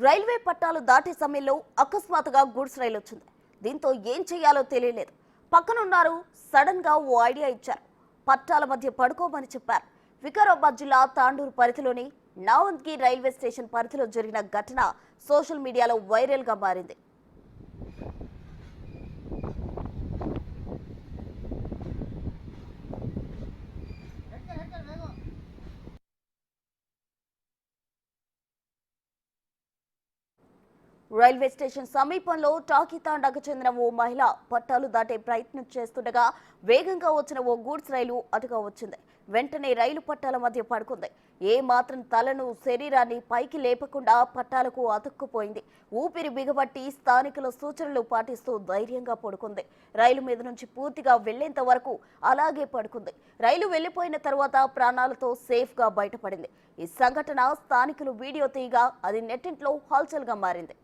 Railway పట్టాలు దాటే సమయంలో అకస్మాత్తుగా గూడ్స్ రైలు వచ్చింది. దీంతో ఏం చేయాలో తెలియలేదు. పక్కనున్నారు సడన్ గా ఓ ఐడియా ఇచ్చారు. పట్టాల మధ్య పడుకోమని చెప్పారు. వికారాబాద్ జిల్లా తాండూరు పరిధిలోని నావంద్గి రైల్వే స్టేషన్ పరిధిలో జరిగిన ఘటన సోషల్ మీడియాలో వైరల్ గా మారింది. రైల్వే స్టేషన్ సమీపంలో టాకీతాండాకు చెందిన ఓ మహిళ పట్టాలు దాటే ప్రయత్నం చేస్తుండగా వేగంగా వచ్చిన ఓ గూడ్స్ రైలు అటుగా వచ్చింది. వెంటనే రైలు పట్టాల మధ్య పడుకుంది. ఏ మాత్రం తలను శరీరాన్ని పైకి లేపకుండా పట్టాలకు అతుక్కుపోయింది. ఊపిరి బిగబట్టి స్థానికుల సూచనలు పాటిస్తూ ధైర్యంగా పడుకుంది. రైలు మీద నుంచి పూర్తిగా వెళ్లేంత వరకు అలాగే పడుకుంది. రైలు వెళ్లిపోయిన తర్వాత ప్రాణాలతో సేఫ్ గా బయటపడింది. ఈ సంఘటన స్థానికులు వీడియో తీయగా అది నెట్టింట్లో హల్చల్ గా మారింది.